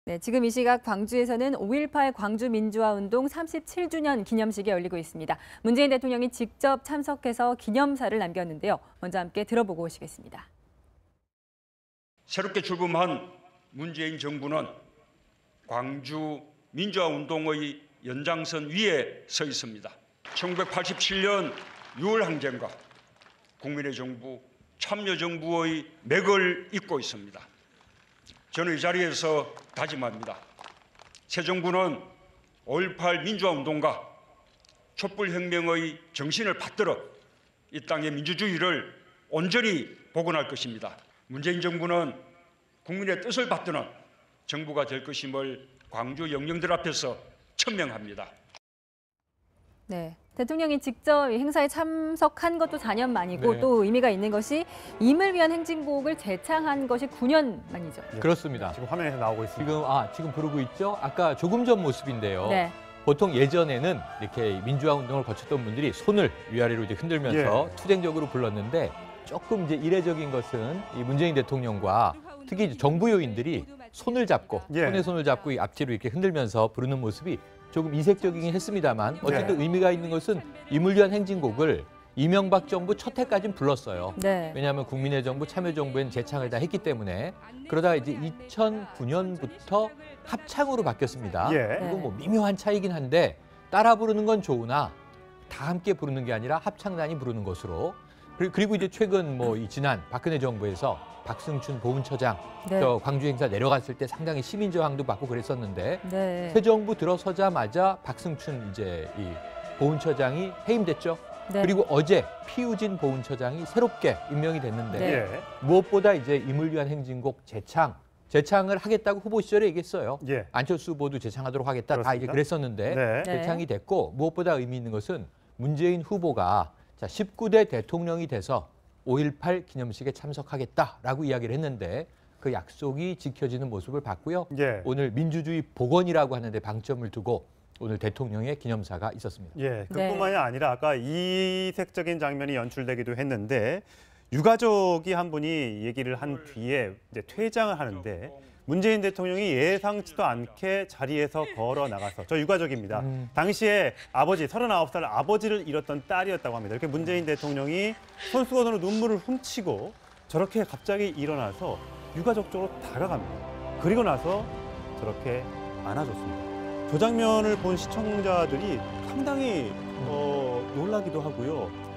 네, 지금 이 시각 광주에서는 5.18 광주민주화운동 37주년 기념식이 열리고 있습니다. 문재인 대통령이 직접 참석해서 기념사를 남겼는데요. 먼저 함께 들어보고 오시겠습니다. 새롭게 출범한 문재인 정부는 광주 민주화운동의 연장선 위에 서 있습니다. 1987년 6월 항쟁과 국민의 정부, 참여정부의 맥을 잇고 있습니다. 저는 이 자리에서 다짐합니다. 새 정부는 5.18 민주화운동과 촛불혁명의 정신을 받들어 이 땅의 민주주의를 온전히 복원할 것입니다. 문재인 정부는 국민의 뜻을 받드는 정부가 될 것임을 광주 영령들 앞에서 천명합니다. 네, 대통령이 직접 이 행사에 참석한 것도 4년 만이고 네. 또 의미가 있는 것이 임을 위한 행진곡을 재창한 것이 9년 만이죠. 네. 그렇습니다. 지금 화면에서 나오고 있습니다. 지금 부르고 있죠? 아까 조금 전 모습인데요. 네. 보통 예전에는 이렇게 민주화 운동을 거쳤던 분들이 손을 위아래로 이제 흔들면서 투쟁적으로 불렀는데 조금 이제 이례적인 것은 이 문재인 대통령과 특히 정부 요인들이 손을 잡고 손에 손을 잡고 이 앞뒤로 이렇게 흔들면서 부르는 모습이 조금 이색적이긴 했습니다만 어쨌든 의미가 있는 것은 임을 위한 행진곡을 이명박 정부 첫 해까지는 불렀어요. 네. 왜냐하면 국민의 정부, 참여정부엔 재창을 다 했기 때문에 그러다가 이제 2009년부터 합창으로 바뀌었습니다. 그리고 뭐 미묘한 차이긴 한데 따라 부르는 건 좋으나 다 함께 부르는 게 아니라 합창단이 부르는 것으로 그리고 이제 최근 뭐 이 지난 박근혜 정부에서 박승춘 보훈처장 저 광주 행사 내려갔을 때 상당히 시민 저항도 받고 그랬었는데 새 정부 들어서자마자 박승춘 이제 이 보훈처장이 해임됐죠. 그리고 어제 피우진 보훈처장이 새롭게 임명이 됐는데 무엇보다 이제 임을 위한 행진곡 재창을 하겠다고 후보 시절에 얘기했어요. 안철수 후보도 재창하도록 하겠다. 그렇습니다. 다 이제 그랬었는데 재창이 됐고 무엇보다 의미 있는 것은 문재인 후보가 19대 대통령이 돼서 5.18 기념식에 참석하겠다라고 이야기를 했는데 그 약속이 지켜지는 모습을 봤고요. 오늘 민주주의 복원이라고 하는데 방점을 두고 오늘 대통령의 기념사가 있었습니다. 그뿐만이 아니라 아까 이색적인 장면이 연출되기도 했는데 유가족이 한 분이 얘기를 한 뒤에 이제 퇴장을 하는데 문재인 대통령이 예상치도 않게 자리에서 걸어 나가서 저 유가족입니다. 당시에 아버지 39살 아버지를 잃었던 딸이었다고 합니다. 이렇게 문재인 대통령이 손수건으로 눈물을 훔치고 저렇게 갑자기 일어나서 유가족 쪽으로 다가갑니다. 그리고 나서 저렇게 안아줬습니다. 저 장면을 본 시청자들이 상당히 놀라기도 하고요.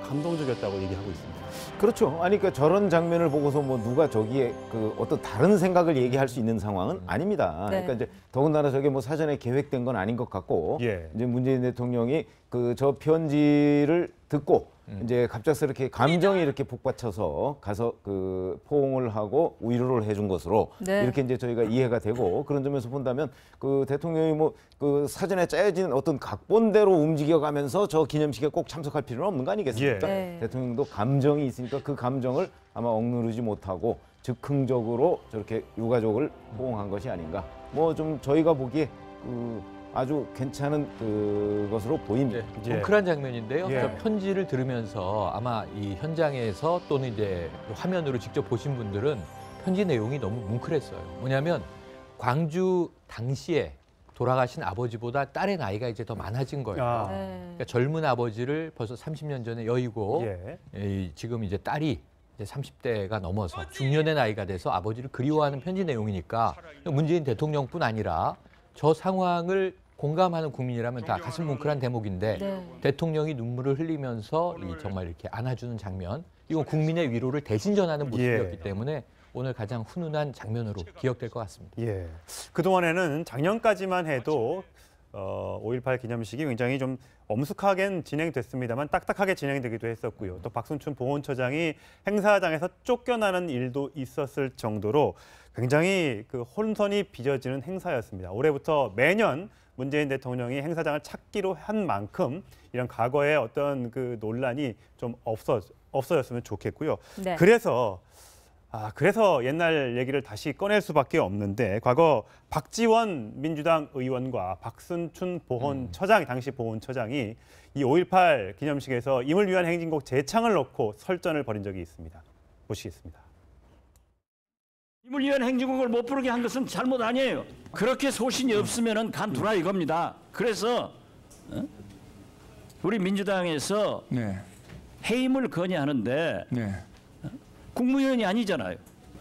감동적이었다고 얘기하고 있습니다. 그렇죠. 아니, 그러니까 저런 장면을 보고서 뭐 누가 저기에 그 어떤 다른 생각을 얘기할 수 있는 상황은 아닙니다. 그러니까 이제 더군다나 저게 뭐 사전에 계획된 건 아닌 것 같고 이제 문재인 대통령이 그 저 편지를 듣고 이제 갑작스럽게 감정이 이렇게 북받쳐서 가서 그 포옹을 하고 위로를 해준 것으로 이렇게 이제 저희가 이해가 되고 그런 점에서 본다면 그 대통령이 뭐 그 사전에 짜여진 어떤 각본대로 움직여가면서 저 기념식에 꼭 참석할 필요는 없는 거 아니겠습니까? 대통령도 감정이 있으니까 그 감정을 아마 억누르지 못하고 즉흥적으로 저렇게 유가족을 포옹한 것이 아닌가. 뭐 좀 저희가 보기에 아주 괜찮은 그것으로 보입니다. 뭉클한 장면인데요. 저 편지를 들으면서 아마 이 현장에서 또는 이제 화면으로 직접 보신 분들은 편지 내용이 너무 뭉클했어요. 뭐냐면 광주 당시에 돌아가신 아버지보다 딸의 나이가 이제 더 많아진 거예요. 그러니까 젊은 아버지를 벌써 30년 전에 여의고 지금 이제 딸이 이제 30대가 넘어서 중년의 나이가 돼서 아버지를 그리워하는 편지 내용이니까 문재인 대통령뿐 아니라 저 상황을 공감하는 국민이라면 다 가슴 뭉클한 대목인데 대통령이 눈물을 흘리면서 정말 이렇게 안아주는 장면, 이건 국민의 위로를 대신 전하는 모습이었기 때문에 오늘 가장 훈훈한 장면으로 기억될 것 같습니다. 그동안에는 작년까지만 해도 5.18 기념식이 굉장히 좀 엄숙하게 진행됐습니다만 딱딱하게 진행되기도 했었고요. 또 박승춘 보훈처장이 행사장에서 쫓겨나는 일도 있었을 정도로 굉장히 그 혼선이 빚어지는 행사였습니다. 올해부터 매년 문재인 대통령이 행사장을 찾기로 한 만큼 이런 과거의 어떤 그 논란이 좀 없어졌으면 좋겠고요. 그래서 옛날 얘기를 다시 꺼낼 수밖에 없는데 과거 박지원 민주당 의원과 박승춘 보훈처장, 당시 보훈처장이 이 5.18 기념식에서 임을 위한 행진곡 재창을 놓고 설전을 벌인 적이 있습니다. 보시겠습니다. 기물위원 행정국을 못 부르게 한 것은 잘못 아니에요. 그렇게 소신이 없으면은 간두라 이겁니다. 그래서 우리 민주당에서 네. 해임을 건의하는데 네. 국무위원이 아니잖아요.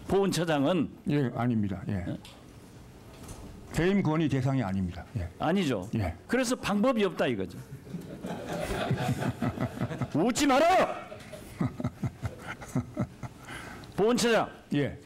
보훈처장은 예, 아닙니다. 예. 해임 건의 대상이 아닙니다. 예. 아니죠. 예. 그래서 방법이 없다 이거죠. 웃지 마라. 보훈처장. 예.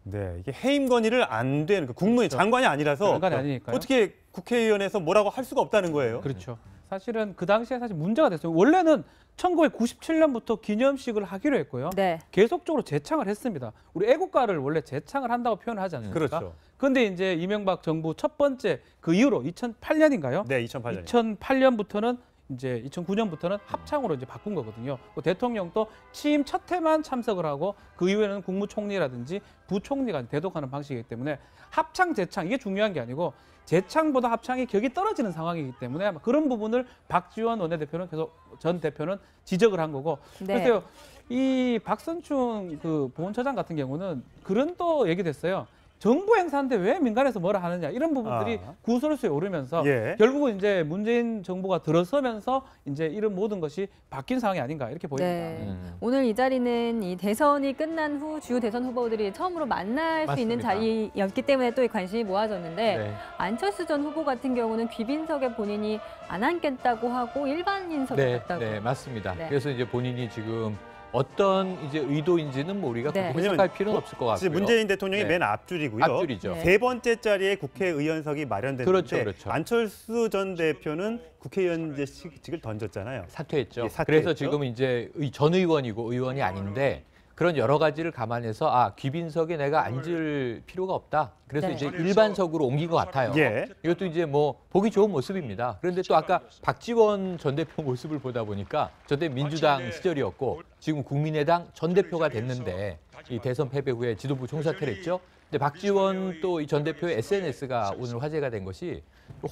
네, 이게 해임 건의를 안 되는 국무위원 장관이 아니라서 장관이 아니니까요. 어떻게 국회의원에서 뭐라고 할 수가 없다는 거예요. 그렇죠. 사실은 그 당시에 사실 문제가 됐어요. 원래는 1997년부터 기념식을 하기로 했고요. 네. 계속적으로 재창을 했습니다. 우리 애국가를 원래 재창을 한다고 표현을 하지 않습니까? 그렇죠. 그런데 이제 이명박 정부 첫 번째 그 이후로 2008년인가요? 네, 2008년. 2008년부터는 이제 2009년부터는 합창으로 이제 바꾼 거거든요. 대통령도 취임 첫 해만 참석을 하고 그 이후에는 국무총리라든지 부총리가 대독하는 방식이기 때문에 합창 재창 이게 중요한 게 아니고 재창보다 합창이 격이 떨어지는 상황이기 때문에 아마 그런 부분을 박지원 원내대표는 계속 전 대표는 지적을 한 거고 네. 그래서 이 박선충 그 보훈처장 같은 경우는 그런 또 얘기됐어요. 정부 행사인데 왜 민간에서 뭐라 하느냐 이런 부분들이 구설수에 오르면서 결국은 이제 문재인 정부가 들어서면서 이제 이런 모든 것이 바뀐 상황이 아닌가 이렇게 보입니다. 네. 오늘 이 자리는 이 대선이 끝난 후 주요 대선 후보들이 처음으로 만날 수 있는 자리였기 때문에 또 관심이 모아졌는데 네. 안철수 전 후보 같은 경우는 귀빈석에 본인이 안 앉겠다고 하고 일반 인석에 네, 갔다고. 네, 맞습니다. 네. 그래서 이제 본인이 지금 어떤 이제 의도인지는 뭐 우리가 네. 그렇게 해석할 필요는 없을 것 같고요. 문재인 대통령이 네. 맨 앞줄이고요. 앞줄이죠. 네. 세 번째 자리에 국회의원석이 마련됐는데 그렇죠, 그렇죠. 안철수 전 대표는 국회의원직을 던졌잖아요. 사퇴했죠. 예, 사퇴했죠. 그래서 지금 이제 전 의원이고 의원이 아닌데 그런 여러 가지를 감안해서 귀빈석에 내가 앉을 필요가 없다. 그래서 네. 이제 일반석으로 옮긴 것 같아요. 예. 이것도 이제 뭐 보기 좋은 모습입니다. 그런데 또 아까 박지원 전 대표 모습을 보다 보니까 저때 민주당 시절이었고 지금 국민의당 전 대표가 됐는데 이 대선 패배 후에 지도부 총사퇴를 했죠. 근데 박지원 또 이 전 대표의 SNS가 오늘 화제가 된 것이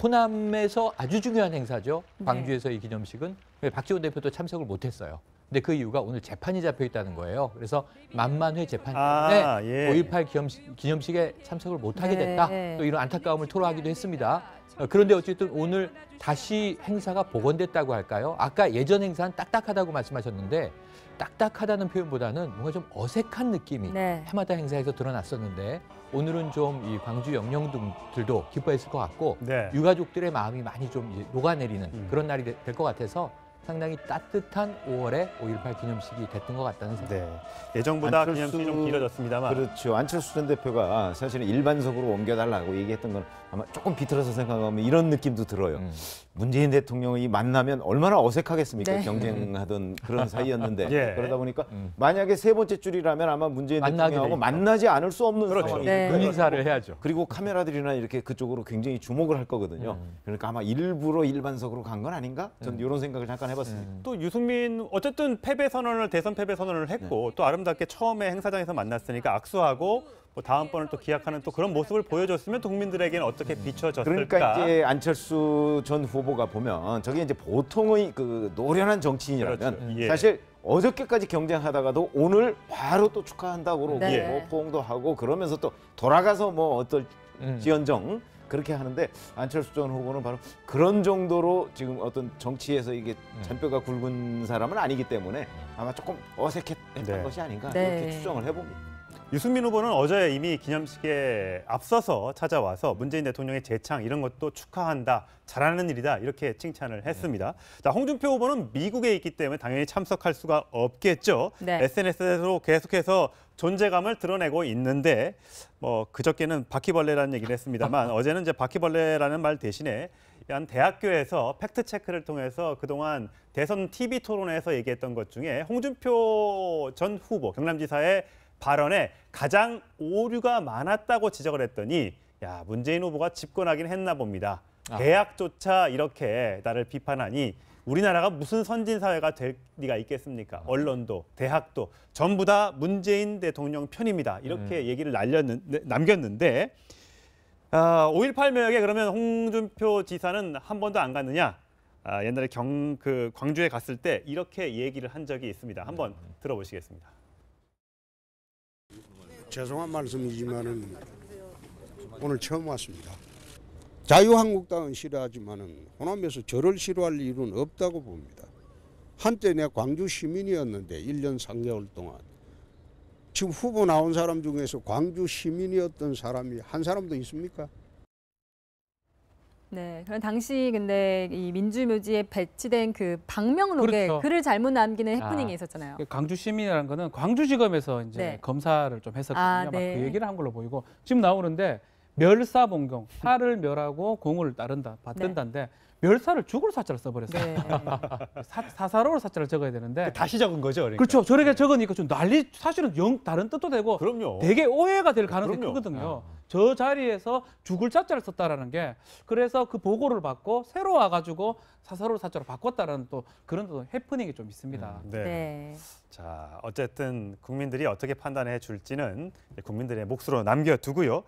호남에서 아주 중요한 행사죠. 광주에서 이 기념식은 박지원 대표도 참석을 못했어요. 근데 그 이유가 오늘 재판이 잡혀 있다는 거예요. 그래서 만만회 재판 때문에 5.18 기념식에 참석을 못하게 됐다. 또 이런 안타까움을 토로하기도 했습니다. 그런데 어쨌든 오늘 다시 행사가 복원됐다고 할까요? 아까 예전 행사는 딱딱하다고 말씀하셨는데 딱딱하다는 표현보다는 뭔가 좀 어색한 느낌이 해마다 행사에서 드러났었는데 오늘은 좀 이 광주 영령들도 기뻐했을 것 같고 유가족들의 마음이 많이 좀 이제 녹아내리는 그런 날이 될 것 같아서 상당히 따뜻한 5월에 5.18 기념식이 됐던 것 같다는 생각. 네. 예정보다 기념식이 좀 길어졌습니다만. 그렇죠. 안철수 전 대표가 사실은 일반석으로 옮겨달라고 얘기했던 건 아마 조금 비틀어서 생각하면 이런 느낌도 들어요. 문재인 대통령이 만나면 얼마나 어색하겠습니까? 네. 경쟁하던 그런 사이였는데 예. 그러다 보니까 만약에 세 번째 줄이라면 아마 문재인 대통령하고 만나지 않을 수 없는 상황이 인사를 해야죠. 그리고 카메라들이나 이렇게 그쪽으로 굉장히 주목을 할 거거든요. 그러니까 아마 일부러 일반석으로 간 건 아닌가? 전 이런 생각을 잠깐 해봤습니다. 또 유승민 어쨌든 대선 패배 선언을 했고 또 아름답게 처음에 행사장에서 만났으니까 악수하고 뭐 다음번을 또 기약하는 또 그런 모습을 보여줬으면 또 국민들에게는 어떻게 비춰졌을까? 그러니까 이제 안철수 전 후보가 보면 저게 이제 보통의 그 노련한 정치인이라면 그렇죠. 예. 사실 어저께까지 경쟁하다가도 오늘 바로 또 축하한다고 그러고 네. 뭐 포옹도 하고 그러면서 또 돌아가서 뭐 어떨지언정 그렇게 하는데 안철수 전 후보는 바로 그런 정도로 지금 어떤 정치에서 이게 잔뼈가 굵은 사람은 아니기 때문에 아마 조금 어색했던 것이 아닌가 이렇게 추정을 해봅니다. 유승민 후보는 어제 이미 기념식에 앞서서 찾아와서 문재인 대통령의 재창 이런 것도 축하한다. 잘하는 일이다. 이렇게 칭찬을 했습니다. 자, 홍준표 후보는 미국에 있기 때문에 당연히 참석할 수가 없겠죠. SNS로 계속해서 존재감을 드러내고 있는데 뭐 그저께는 바퀴벌레라는 얘기를 했습니다만 어제는 이제 바퀴벌레라는 말 대신에 한 대학교에서 팩트 체크를 통해서 그동안 대선 TV 토론에서 얘기했던 것 중에 홍준표 전 후보 경남지사의 발언에 가장 오류가 많았다고 지적을 했더니 야 문재인 후보가 집권하긴 했나 봅니다. 대학조차 이렇게 나를 비판하니 우리나라가 무슨 선진사회가 될 리가 있겠습니까? 언론도 대학도 전부 다 문재인 대통령 편입니다. 이렇게 얘기를 남겼는데 5.18 묘역에 그러면 홍준표 지사는 한 번도 안 갔느냐? 옛날에 광주에 갔을 때 이렇게 얘기를 한 적이 있습니다. 한번 들어보시겠습니다. 죄송한 말씀이지만은 오늘 처음 왔습니다. 자유한국당은 싫어하지만은 호남에서 저를 싫어할 이유는 없다고 봅니다. 한때 내가 광주 시민이었는데 1년 3개월 동안 지금 후보 나온 사람 중에서 광주 시민이었던 사람이 한 사람도 있습니까? 네, 그럼 당시 근데 이 민주묘지에 배치된 그 방명록에 그렇죠. 글을 잘못 남기는 해프닝이 있었잖아요. 광주 시민이라는 거는 광주지검에서 이제 네. 검사를 좀 했었거든요. 아, 막 네. 그 얘기를 한 걸로 보이고 지금 나오는데 멸사봉경, 사를 멸하고 공을 따른다, 받든다인데 멸사를 죽을 사자를 써버렸어요. 네. 사사로울 사자를 적어야 되는데 다시 적은 거죠, 그러니까. 그렇죠. 저렇게 적으니까 좀 난리, 사실은 영 다른 뜻도 되고 그럼요. 되게 오해가 될 가능성이 그럼요. 크거든요. 저 자리에서 죽을 자자를 썼다라는 게 그래서 그 보고를 받고 새로 와가지고 사사로울 사자로 바꿨다라는 또 그런 또 해프닝이 좀 있습니다. 네. 네. 자, 어쨌든 국민들이 어떻게 판단해 줄지는 국민들의 몫으로 남겨두고요.